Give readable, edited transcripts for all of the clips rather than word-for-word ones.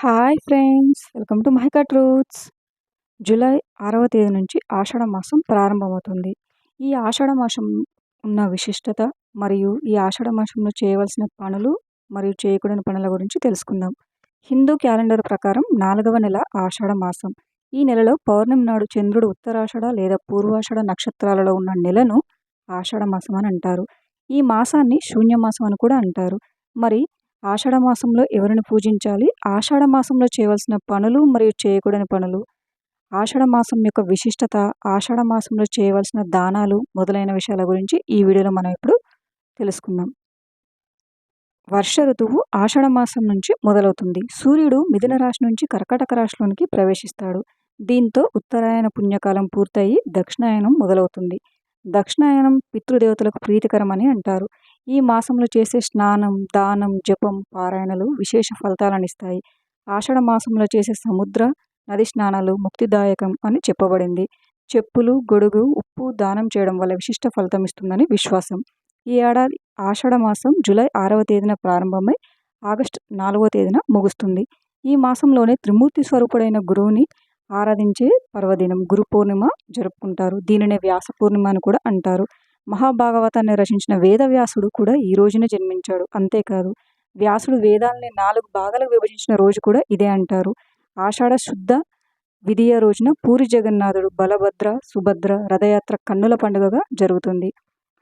Hi friends! Welcome to Mahika truths. July 6వ తేదీ నుంచి ఆషాఢ మాసం ప్రారంభమవుతుంది. ఈ ఆషాఢ మాసం ఉన్న విశిష్టత మరియు ఈ ఆషాఢ మాసంలో చేయవలసిన పనులు మరియు చేయకూడని పనుల గురించి తెలుసుకుందాం. హిందూ క్యాలెండర్ ప్రకారం 4వ నెల ఆషాఢ మాసం. ఈ నెలలో పౌర్ణమి నాడు చంద్రుడు ఉత్తరాషాఢ లేదా పూర్వాషాఢ నక్షత్రాలలో ఉన్న నెలను ఆషాఢ మాసం అని అంటారు. ఈ మాసాన్ని శూన్యమాసం అని కూడా అంటారు. మరి ఆషాఢ మాసంలో ఎవరిని పూజించాలి, ఆషాఢ మాసంలో చేయవలసిన పనులు మరియు చేయకూడని పనులు, ఆషాఢ మాసం యొక్క విశిష్టత, ఆషాఢ మాసంలో చేయవలసిన దానాలు మొదలైన విషయాల గురించి ఈ వీడియోలో మనం ఇప్పుడు తెలుసుకుందాం. వర్ష ఋతువు ఆషాఢ మాసం నుంచి మొదలవుతుంది. సూర్యుడు మిథున రాశి నుంచి కర్కాటక రాశిలోనికి ప్రవేశిస్తాడు. దీంతో ఉత్తరాయణ పుణ్యకాలం పూర్తయి దక్షిణాయనం మొదలవుతుంది. దక్షిణాయనం పితృదేవతలకు ప్రీతికరమని అంటారు. ఈ మాసంలో చేసే స్నానం, దానం, జపం, పారాయణలు విశేష ఫలితాలనిస్తాయి. ఆషాఢ మాసంలో చేసే సముద్ర, నది స్నానాలు ముక్తిదాయకం అని చెప్పబడింది. చెప్పులు, గొడుగు, ఉప్పు దానం చేయడం వల్ల విశిష్ట ఫలితం ఇస్తుందని విశ్వాసం. ఈ ఏడాది ఆషాఢ మాసం జూలై 6వ తేదీన ప్రారంభమై ఆగస్టు 4వ తేదీన ముగుస్తుంది. ఈ మాసంలోనే త్రిమూర్తి స్వరూపుడైన గురువుని ఆరాధించే పర్వదినం గురు పూర్ణిమ జరుపుకుంటారు. దీనినే వ్యాస పూర్ణిమ అని కూడా అంటారు. మహాభాగవతాన్ని రచించిన వేదవ్యాసుడు కూడా ఈ రోజున జన్మించాడు. అంతేకాదు, వ్యాసుడు వేదాల్ని 4 భాగాలకు విభజించిన రోజు కూడా ఇదే అంటారు. ఆషాఢ శుద్ధ విదియ రోజున పూరి జగన్నాథుడు, బలభద్ర, సుభద్ర రథయాత్ర కన్నుల పండుగగా జరుగుతుంది.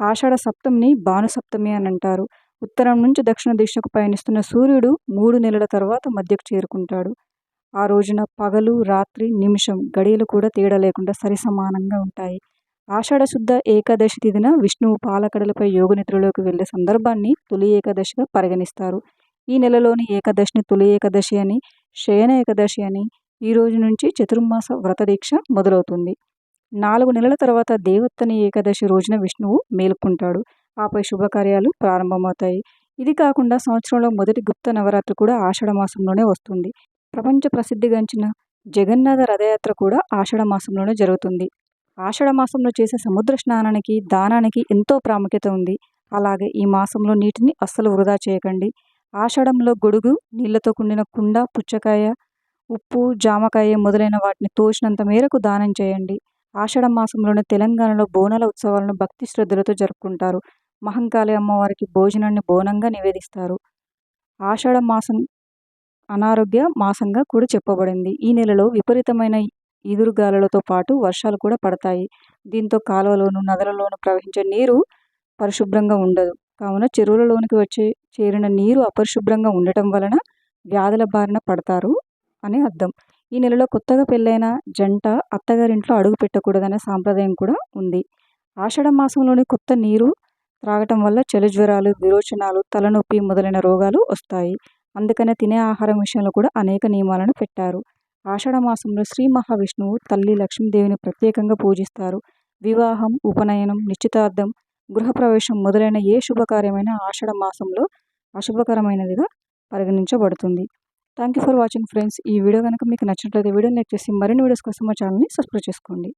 ఆషాఢ సప్తమిని భాను సప్తమి అని అంటారు. ఉత్తరం నుంచి దక్షిణ దిశకు పయనిస్తున్న సూర్యుడు 3 నెలల తర్వాత మధ్యకు చేరుకుంటాడు. ఆ రోజున పగలు, రాత్రి, నిమిషం, గడియలు కూడా తేడా లేకుండా సరిసమానంగా ఉంటాయి. ఆషాఢ శుద్ధ ఏకాదశి తిథిన విష్ణువు పాలకడలపై యోగనిద్రలోకి వెళ్లే సందర్భాన్ని తొలి ఏకాదశిగా పరిగణిస్తారు. ఈ నెలలోని ఏకాదశిని తొలి ఏకాదశి అని, శయన ఏకాదశి అని. ఈ రోజు నుంచి చతుర్మాస వ్రత దీక్ష మొదలవుతుంది. 4 నెలల తర్వాత దేవత్తని ఏకాదశి రోజున విష్ణువు మేలుకుంటాడు. ఆపై శుభకార్యాలు ప్రారంభమవుతాయి. ఇది కాకుండా సంవత్సరంలో మొదటి గుప్త నవరాత్రి కూడా ఆషాఢ మాసంలోనే వస్తుంది. ప్రపంచ ప్రసిద్ధిగాంచిన జగన్నాథ రథయాత్ర కూడా ఆషాఢ మాసంలోనే జరుగుతుంది. ఆషాఢ మాసంలో చేసే సముద్ర స్నానానికి, దానానికి ఎంతో ప్రాముఖ్యత ఉంది. అలాగే ఈ మాసంలో నీటిని అస్సలు వృధా చేయకండి. ఆషాఢంలో గొడుగు, నీళ్లతో కూడిన కుండ, పుచ్చకాయ, ఉప్పు, జామకాయ మొదలైన వాటిని తోచినంత మేరకు దానం చేయండి. ఆషాఢ మాసంలోనే తెలంగాణలో బోనాల ఉత్సవాలను భక్తి శ్రద్ధలతో జరుపుకుంటారు. మహంకాళి అమ్మవారికి భోజనాన్ని బోనంగా నివేదిస్తారు. ఆషాఢ మాసం అనారోగ్య మాసంగా కూడా చెప్పబడింది. ఈ నెలలో విపరీతమైన ఈదురుగాలులతో పాటు వర్షాలు కూడా పడతాయి. దీంతో కాలువలోను, నదులలోను ప్రవహించే నీరు పరిశుభ్రంగా ఉండదు. కావున చెరువులలోనికి చేరిన నీరు అపరిశుభ్రంగా ఉండటం వలన వ్యాధుల బారిన పడతారు అని అర్థం. ఈ నెలలో కొత్తగా పెళ్ళైన జంట అత్తగారింట్లో అడుగు పెట్టకూడదనే సాంప్రదాయం కూడా ఉంది. ఆషాఢ మాసంలోని కొత్త నీరు త్రాగటం వల్ల చలి జ్వరాలు, విరోచనాలు, తలనొప్పి మొదలైన రోగాలు వస్తాయి. అందుకనే తినే ఆహారం విషయంలో కూడా అనేక నియమాలను పెట్టారు. ఆషాఢ మాసంలో శ్రీ మహావిష్ణువు, తల్లి లక్ష్మీదేవిని ప్రత్యేకంగా పూజిస్తారు. వివాహం, ఉపనయనం, నిశ్చితార్థం, గృహప్రవేశం మొదలైన ఏ శుభకార్యమైనా ఆషాఢ మాసంలో అశుభకరమైనదిగా పరిగణించబడుతుంది. Thank you for watching friends. ఈ వీడియో కనుక మీకు నచ్చినట్లయితే వీడియోని లైక్ చేసి మరిన్ని వీడియోస్ కోసం మా ఛానల్ని సబ్స్క్రైబ్ చేసుకోండి.